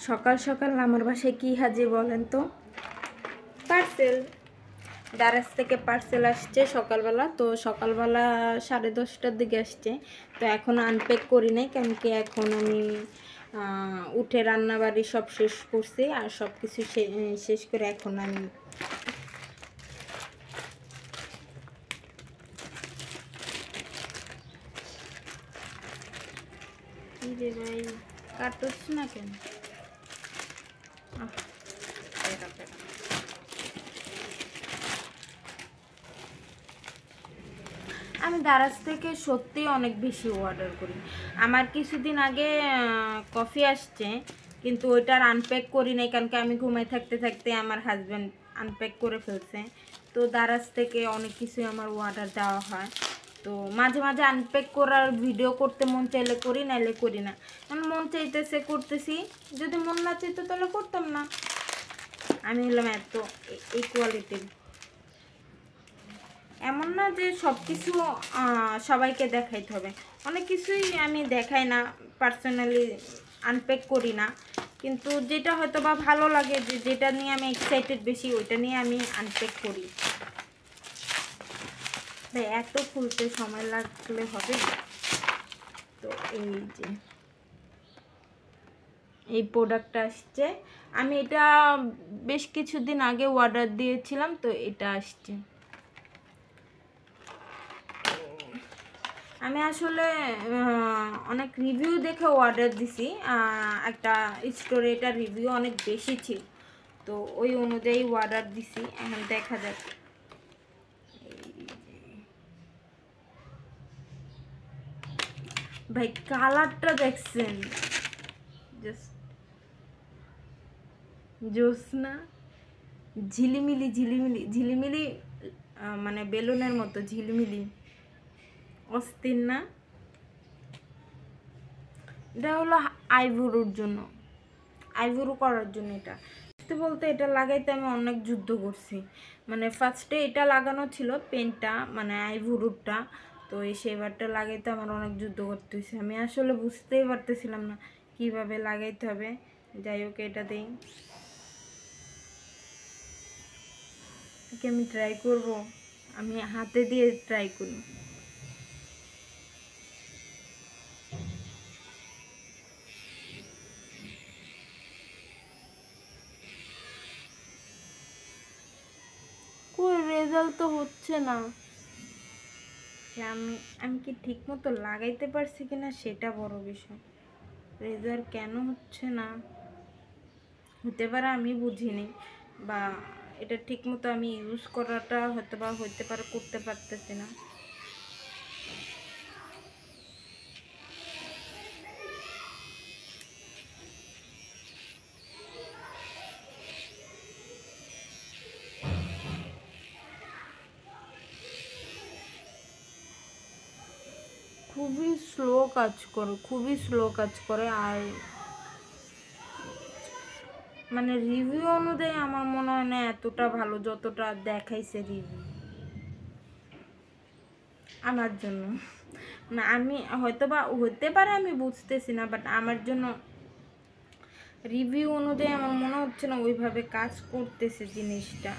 সকাল সকাল আমার বাসায় কি হাজি বলেন তো? পার্সেল। দারাজ থেকে পার্সেল আসছে সকালবেলা। তো সকালবেলা 10:30টার দিকে আসছে। তো এখন আনপ্যাক করি নাই, কেন কি এখন আমি উঠে রান্নাবাড়ি সব শেষ করছি, আর সব কিছু শেষ করে এখন আমি কি রে ভাই কাটছ না কেন? আমি দারাজ থেকে সত্যি অনেক বেশি অর্ডার করি। আমার কিছুদিন আগে কফি আসছে, কিন্তু ওইটার আনপ্যাক করি নাই, কারণ কি আমি ঘুমাই থাকতে থাকতে আমার হাজব্যান্ড আনপ্যাক করে ফেলছে। তো দারাজ থেকে অনেক কিছুই আমার অর্ডার দেওয়া হয়। তো মাঝে মাঝে আনপ্যাক করার ভিডিও করতে মন চাইলে করি, নাইলে করি না। মন চাইতেছে করতেছি, যদি মন না চাইতো তাহলে করতাম না। আমি হলাম এত এই কোয়ালিটির। এমন না যে সব কিছু সবাইকে দেখাইতে হবে, অনেক কিছুই আমি দেখাই না, পার্সোনালি আনপ্যাক করি না। কিন্তু যেটা হয়তো বা ভালো লাগে, যেটা নিয়ে আমি এক্সাইটেড বেশি, ওইটা নিয়ে আমি আনপ্যাক করি। এত খুলতে সময় লাগলে হবে? তো এই যে এই প্রোডাক্টটা আসছে, আমি এটা বেশ কিছুদিন আগে অর্ডার দিয়েছিলাম, তো এটা আসছে। আমি আসলে অনেক রিভিউ দেখে অর্ডার দিছি, একটা স্টোরে এটা রিভিউ অনেক বেশি ছিল, তো ওই অনুযায়ী অর্ডার দিছি। এখন দেখা যাক। ভাই কালারটা দেখছেন? জাস্ট জোসনা, ঝিলিমিলি ঝিলিমিলি ঝিলিমিলি, মানে বেলুনের মতো ঝিলিমিলি, অস্থির না? এটা হলো আইব্রোর জন্য, আইব্রো করার জন্য। এটা বলতে এটা লাগাইতে আমি অনেক যুদ্ধ করছি। মানে ফার্স্টে এটা লাগানো ছিল পেনটা, মানে আইব্রোটা, তো এই সেবারটা লাগাইতে আমার অনেক যুদ্ধ করতে হয়েছে। আমি আসলে বুঝতেই পারতেছিলাম না কিভাবে লাগাইতে হবে। যাই হোক, এটা দিই, আমি ট্রাই করব, আমি হাতে দিয়ে ট্রাই করি। কই রেজাল্ট তো হচ্ছে না। আমি আমি কি ঠিক মতো লাগাইতে পারছি কিনা সেটা বড় বিষয়। রেজাল্ট কেন হচ্ছে না, হতে পারে আমি বুঝিনি, বা এটা ঠিক মতো আমি ইউজ করাটা হতে পারে করতে পারতেছি না। খুবই স্লো কাজ করে, খুবই স্লো কাজ করে। আর মানে রিভিউ অনুযায়ী আমার মনে হয় না এতটা ভালো যতটা দেখাইছে রিভিউ আমার জন্য। না, আমি হয়তো বা হতে পারে আমি বুঝতেছি না, বাট আমার জন্য রিভিউ অনুযায়ী আমার মনে হচ্ছে না ওইভাবে কাজ করতেছে জিনিসটা।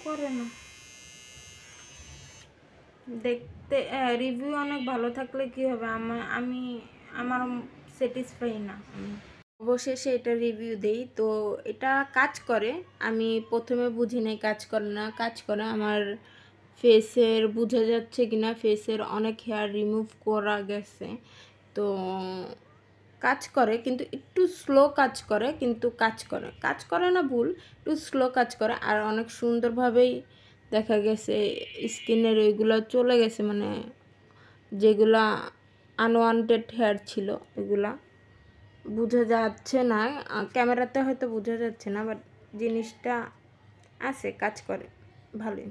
করে না দেখতে, রিভিউ অনেক ভালো থাকলে কি হবে, আমার স্যাটিসফাই না। অবশেষে এটা রিভিউ দেই, তো এটা কাজ করে। আমি প্রথমে বুঝি নাই কাজ করে না, কাজ করে। আমার ফেসের বোঝা যাচ্ছে কিনা, ফেসের অনেক হেয়ার রিমুভ করা গেছে, তো কাজ করে, কিন্তু একটু স্লো কাজ করে, কিন্তু কাজ করে না ভুল, একটু স্লো কাজ করে। আর অনেক সুন্দরভাবেই দেখা গেছে স্কিনের ওইগুলো চলে গেছে, মানে যেগুলা আনওয়ান্টেড হেয়ার ছিল ওইগুলা বোঝা যাচ্ছে না, ক্যামেরাতে হয়তো বোঝা যাচ্ছে না, বাট জিনিসটা আছে, কাজ করে ভালোই।